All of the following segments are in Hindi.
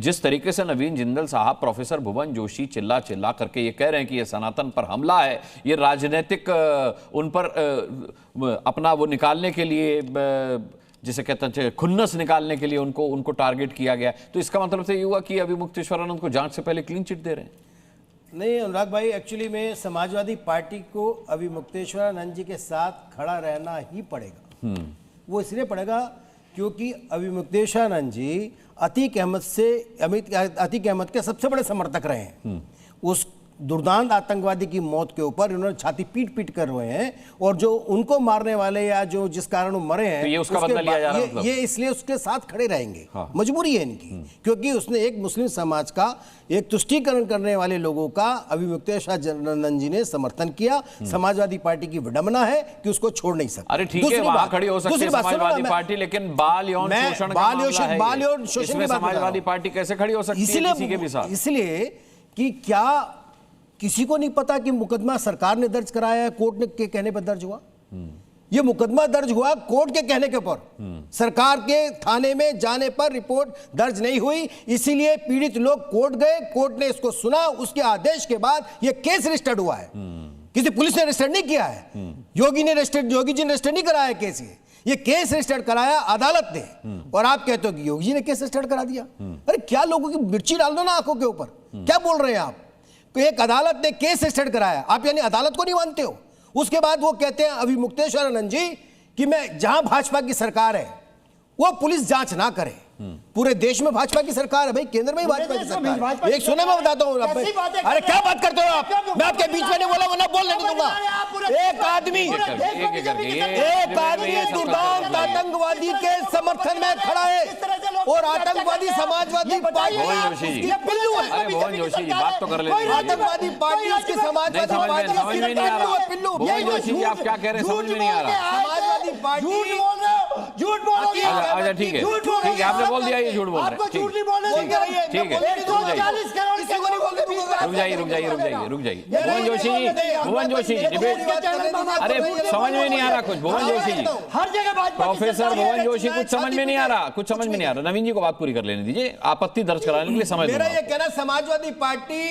जिस तरीके से नवीन जिंदल साहब प्रोफेसर भुवन जोशी चिल्ला चिल्ला करके ये कह रहे हैं कि ये सनातन पर हमला है, ये राजनीतिक उन पर अपना वो निकालने के लिए, जिसे कहते हैं खुन्नस निकालने के लिए उनको टारगेट किया गया, तो इसका मतलब तो ये हुआ कि अभी मुक्तेश्वरानंद को जांच से पहले क्लीन चिट दे रहे हैं। नहीं अनुराग भाई, एक्चुअली में समाजवादी पार्टी को अभी मुक्तेश्वरानंद जी के साथ खड़ा रहना ही पड़ेगा। वो इसलिए पड़ेगा क्योंकि अभी मुक्तेश्वरानंद जी अतीक अहमद के सबसे बड़े समर्थक रहे हैं। उस दुर्दांत आतंकवादी की मौत के ऊपर इन्होंने छाती पीट पीट कर रोए हैं, और जो उनको मारने वाले या जो जिस कारण वो मरे हैं, तो ये उसका बदला लिया जा रहा है, ये इसलिए उसके साथ खड़े रहेंगे। हाँ। मजबूरी है इनकी, क्योंकि उसने एक मुस्लिम समाज का एक तुष्टीकरण करने वाले लोगों का अभी मुक्तेश्वरानंद जी ने समर्थन किया। समाजवादी पार्टी की विडंबना है कि उसको छोड़ नहीं सकते। अरे ठीक है, वहां खड़ी हो सकती है समाजवादी पार्टी, लेकिन बाल यौन शोषण की समाजवादी पार्टी कैसे खड़ी हो सकती है किसी के भी साथ? इसलिए कि क्या किसी को नहीं पता कि मुकदमा सरकार ने दर्ज कराया है, कोर्ट ने के कहने पर दर्ज हुआ? ये मुकदमा दर्ज हुआ कोर्ट के कहने के ऊपर, सरकार के थाने में जाने पर रिपोर्ट दर्ज नहीं हुई, इसीलिए पीड़ित लोग कोर्ट गए, कोर्ट ने इसको सुना, उसके आदेश के बाद ये केस रजिस्टर्ड हुआ है। किसी पुलिस ने रजिस्टर्ड नहीं किया है, योगी जी ने रजिस्टर्ड नहीं कराया केस, ये केस रजिस्टर्ड कराया अदालत ने, और आप कहते हो कि योगी जी ने केस रजिस्टर्ड करा दिया। अरे क्या लोगों की मिर्ची डाल दो ना आंखों के ऊपर, क्या बोल रहे हैं आप? एक अदालत ने केस रजिस्टर्ड कराया, आप यानी अदालत को नहीं मानते हो? उसके बाद वो कहते हैं अभी मुक्तेश्वरानंद जी कि मैं जहां भाजपा की सरकार है वो पुलिस जांच ना करे। पूरे देश में भाजपा की सरकार है भाई, केंद्र में ही भाजपा की सरकार है। एक सुने मैं बताता हूँ, अरे क्या बात करते हो आप? मैं आपके बीच में नहीं बोला, वरना बोलने नहीं दूंगा। एक आदमी दुर्दांत आतंकवादी के समर्थन में खड़ा है, और आतंकवादी समाजवादी पार्टी पिल्लू है। अरे भुवन जोशी जी, बात तो कर लेते हैं। आतंकवादी पार्टी उसकी समाजवादी पार्टी समझ में नहीं आ रहा। भुवन जोशी जी, आप क्या कह रहे हैं समझ में नहीं आ रहा। समाजवादी पार्टी झूठ बोल रहे हो। अच्छा ठीक है, ठीक है, आपने बोल दिया ये झूठ बोल रहे हैं। झूठ नहीं बोल रहे, ठीक है, रुक जाइए। भुवन जोशी जी डिबेट, अरे समझ में नहीं आ रहा कुछ। भुवन जोशी जी, हर जगह प्रोफेसर भुवन जोशी, कुछ समझ में नहीं आ रहा, नवीन जी को बात पूरी कर लेने दीजिए। आपत्ति दर्ज कराने के लिए समय मेरा ये कहना, समाजवादी पार्टी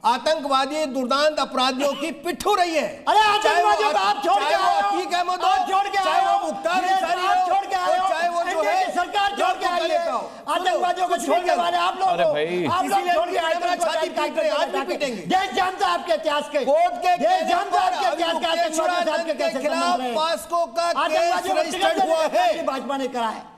आतंकवादी दुर्दांत अपराधियों की पिट्ठू रही है। अरे आतंकवादियों को आप छोड़ के आए हो, ठीक है, आप छोड़ के आए हो, मुख्तार आप छोड़ के आए हो, चाहे वो जो है सरकार छोड़ के आई है, आतंकवादियों को छोड़ के वाले आप लोग, अरे भाई आप लोग छोड़ के आए थे, छाती पीट रहे हैं, आज भी पीटेंगे। देश जानता है आपके इतिहास के, कोर्ट के देश जानता है आपके इतिहास के, आतंकवादियों के साथ के कैसे संबंध रहे। पास्को का केस आतंकवादियों को रजिस्टर्ड हुआ है, भाजपा ने करा है।